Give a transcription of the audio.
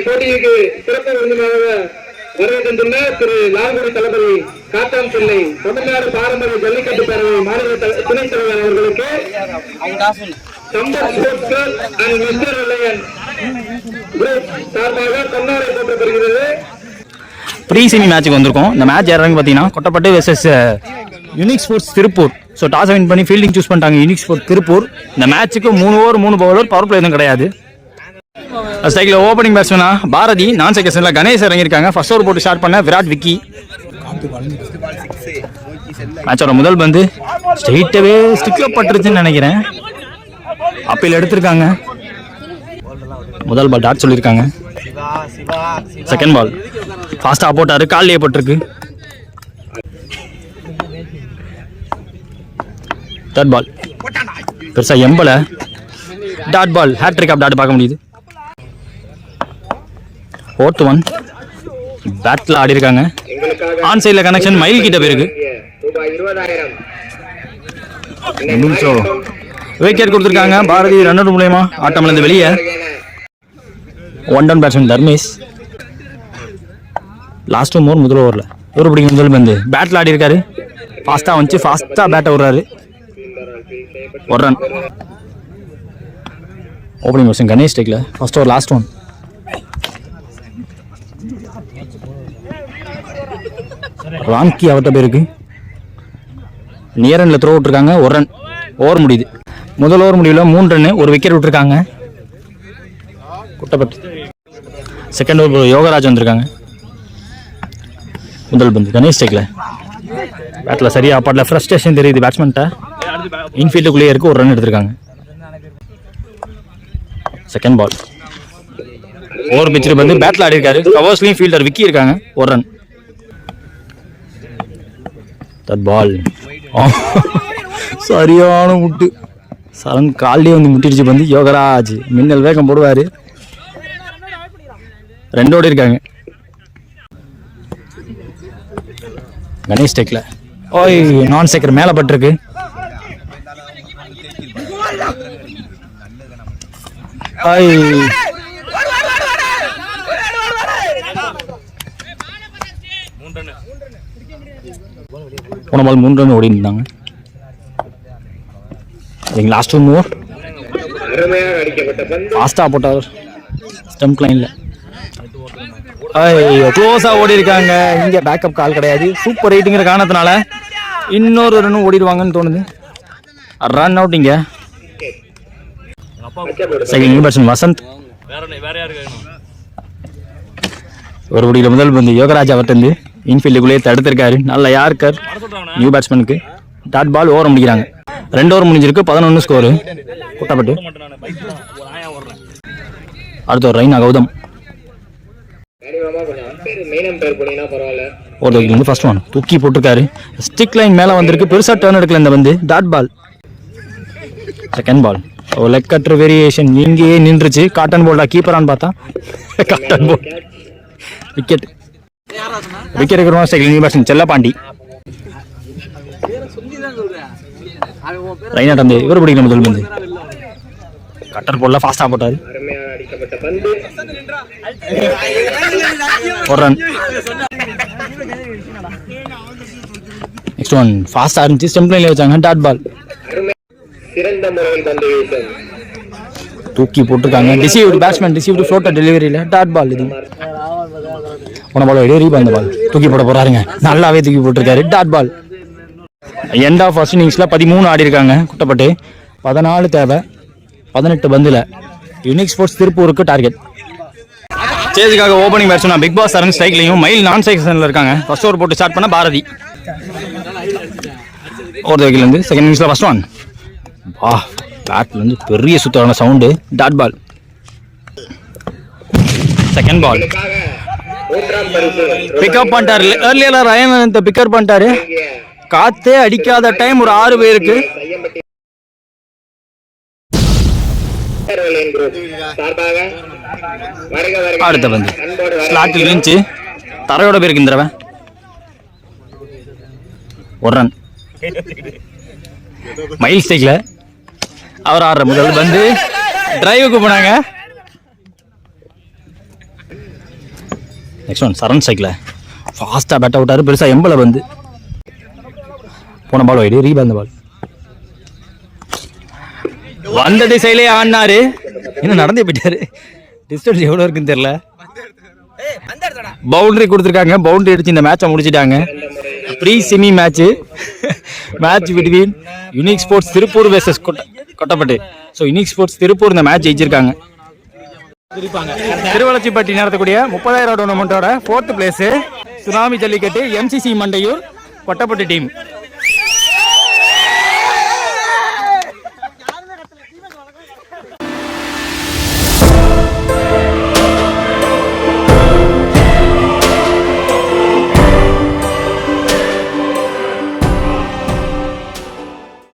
போட்டிக்கு சிறப்பு விருந்தினராக வருகை தந்துள்ள திரு லால்குடி தளபதி காட்டான் பிள்ளை தமிழ்நாடு பாரம்பரிய ஜல்லிக்கட்டு பேரவை மாநில துணைத் தலைவர் அவர்களுக்கு chamber sports club and mister Reliance group சார்பாக கொண்டாடை போட்டப்படுகிறது. ப்ரீ செமி மேட்சுக்கு வந்திருக்கோம். இந்த மேட்ச் யாராங்க பார்த்தீங்கன்னா Kottapattu versus unique sports Tiruppur. So toss win பண்ணி ஃபீல்டிங் சூஸ் பண்ணிட்டாங்க யூனிக் ஸ்போர்ட்ஸ் திருப்பூர். இந்த மேட்சுக்கு 3 ஓவர் 3 பவுலர், பவர் பிளே எதுவும் கிடையாது. ஸ்ட்ரைக்கில் ஓப்பனிங் பேட்ஸ்மேனா பாரதி, நான் செகண்ட்ஸில் கணேஷ் இறங்கியிருக்காங்க. ஃபர்ஸ்ட் ஓவர் போட்டு ஸ்டார்ட் பண்ண விராட் விக்கி. மேட்சோட முதல் பந்து ஸ்ட்ரெயிட்டாகவே ஸ்டிக்அப் பட்டுருச்சுன்னு நினைக்கிறேன். அப்பீல் எடுத்திருக்காங்க. முதல் பால் டாட் சொல்லியிருக்காங்க. செகண்ட் பால் ஃபாஸ்ட்டாக போட்டாரு, கால்லேயே பட்டிருக்கு. தேர்ட் பால் பெருசாக எம்பலை dot ball, hat trick of dot பார்க்க முடியுது. ஃபோர்த் ஒன் பேட்டில் ஆடி இருக்காங்க. ஆன் சைடில் கனெக்ஷன் மைல் கிட்ட போயிருக்கு. விக்கெட் கொடுத்துருக்காங்க. பாரதி ரன் அவுட் மூலயமா ஆட்டமிலிருந்து வெளியே. One down batsman Dharmesh. Last over முதல் ஓவரில் இவர் பிடிக்கும் முதல் பந்து பேட்டில் ஆடி இருக்காரு. ஃபாஸ்ட்டாக வந்துச்சு, ஃபாஸ்ட்டாக பேட்டை விடுறாரு. ஒரு ரன். ஓப்பனிங் பேட்ஸ்மேன் கணேஷ் ஸ்ட்ரைக்கில் ஃபர்ஸ்ட் ஓவர் லாஸ்ட் ஒன். ரான்கி அவர்கிட்ட போயிருக்கு. நியர் ரன்ல த்ரோ விட்டுருக்காங்க. ஒரு ரன். ஓவர் முடியுது. முதல் ஓவர் முடிவில் 3 ரன்னு, ஒரு விக்கெட் விட்டுருக்காங்க. குட்டப்பட்டு செகண்ட் ஓவர் யோகராஜ் வந்திருக்காங்க. முதல் பந்து கணேஷ் ஸ்ட்ரைக்கில் பேட்டில் சரியா பாட்டில் ஃப்ரஸ்ட்ரேஷன் தெரியுது பேட்ஸ்மேன்ட்ட. இன்ஃபீல்டுக்குள்ளேயே இருக்கு. ஒரு ரன் எடுத்திருக்காங்க. செகண்ட் பால் ஓவர் பிச்சு வந்து பேட்டில் ஆடி இருக்காரு. கவர்ஸ்லையும் ஃபீல்டர் விக்கி இருக்காங்க. ஒரு ரன். தட் பால் சரியான முட்டு, சரண் கால்லேயே வந்து முட்டிடுச்சு பந்து. யோகராஜ் மின்னல் வேகம் போடுவார். 2 ஓடி இருக்காங்க. கணேஷ் டேக்கில் ஓய் நான் சேக்கர் மேலே பட்டிருக்கு. போன பால் 3 ரன் ஓடி இருந்தாங்க. லாஸ்ட் ஒன் ஓவர் ஃபாஸ்டா போட்டார் ஸ்டம்ப் லைன்ல. க்ளோஸா ஓடி இருக்காங்க. இங்க பேக்கப் கால் கிடையாது. சூப்பர் ரேட்டிங்கிற காரணத்தினால இன்னொரு ரன் ஓடிடுவாங்கன்னு தோணுது. Run out. இங்க செகண்ட் பேட்ஸ்மேன் வசந்த். ஒரு படியில் முதல் பந்து யோகராஜ் அவர்கிட்ட இன்ஃபீல்டுக்குள்ளேயே தடுத்திருக்காரு. நல்ல யார்கர் நியூ பேட்ஸ்மேனுக்கு. டாட் பால் ஓவர் முடிக்கிறாங்க. 2 ஓவர் முடிஞ்சிருக்கு. 11 ஸ்கோரு குட்டப்பட்டு. அடுத்த ஒரு ரைனா கௌதம். ஒரு வந்து ஃபர்ஸ்ட் ஒன் தூக்கி போட்டிருக்காரு. ஸ்டிக் லைன் மேலே வந்திருக்கு. பெருசாக டர்ன் எடுக்கல இந்த வந்து. Dot ball. Second ball leg cutter variation இங்கேயே நின்றுச்சு. காட்டன் போல்டா கீப்பரான்னு பார்த்தா காட்டன் போல். விக்கெட். விக்கெட் இருக்கிற நியூ பேட்ஸ்மேன் செல்லப்பாண்டி. ரைனாட் வந்து இவர் பிடிக்கல முதல் பந்து. கட்டர் போல்ல ஃபாஸ்டா போட்டாரு. ஒரு ரன். நெக்ஸ்ட் ஒன் ஃபாஸ்டா இருந்துச்சு. ஸ்டம்ப் லைன்ல வச்சாங்க. Dot ball. தூக்கி போட்டிருக்காங்க. டிசீவ்டு பேட்ஸ்மேன் டிசீவ்டு ஃப்ளோட்டர் டெலிவரியில. Dot ball. இது போன பால் வெளியே ரீபால். பால் தூக்கி போட போறாருங்க. நல்லாவே தூக்கி போட்டிருக்காரு. Dot ball. End of first இன்னிங்ஸ்ல 13 ஆடி இருக்காங்க குட்டப்பட்டு. 14 தேவை. 18 பந்துல யூனிக் ஸ்போர்ட்ஸ் திருப்பூருக்கு டார்கெட். சேஸுக்காக opening batsman big boss Saran ஸ்ட்ரைக்லையும் மயில் நான் செக்ஷன்ல இருக்காங்க. ஃபர்ஸ்ட் ஓவர் போட்டு ஸ்டார்ட் பண்ண பாரதி. ஒரு விக்கெட்ல இருந்து செகண்ட் இன்னிங்ஸ்ல ஃபர்ஸ்ட் ஒன். வா பேட்ல இருந்து பெரிய சுத்தமான sound. Dot ball. Second ball pick up பண்ணிட்டாரு. ஏர்லியர் ரயன் பிக்கப் பண்ணிட்டாரு. காத்தே அடிக்காத டைம் ஒரு 6 பேருக்கு. அடுத்த பந்து ஸ்லாட்டில் இருந்துச்சு. தரையோட பேருக்கு இந்த தடவை ஒரு ரன். மைல் ஸ்டேக்கில் அவர் ஆடுற முதல் வந்து டிரைவுக்கு போனாங்க. நெக்ஸ்ட் ஒன் சரண் ஸ்ட்ரைக்கில் ஃபாஸ்ட்டாக பேட் அவுட்டாரு. பெருசாக எம்பளை வந்து போன பால் வைடு. ரீபால் பால் வந்த திசையிலே ஆடினாரு. இன்னும் நடந்தே போயிட்டாரு. டிஸ்டன்ஸ் எவ்வளோ இருக்குன்னு தெரியல. பவுண்டரி கொடுத்துருக்காங்க. பவுண்டரி அடிச்சு இந்த மேட்சை முடிச்சிட்டாங்க. Pre semi match between unique sports Tiruppur versus Kottapattu. So unique sports Tiruppur இந்த மேட்ச் ஜெயிச்சிருக்காங்க. திருவளச்சிப்பட்டி நடத்தக்கூடிய 30,000 டோர்னமெண்ட்டோட 4th பிளேஸ் tsunami Jallikattu MCC Mandaiyur Kottapattu team.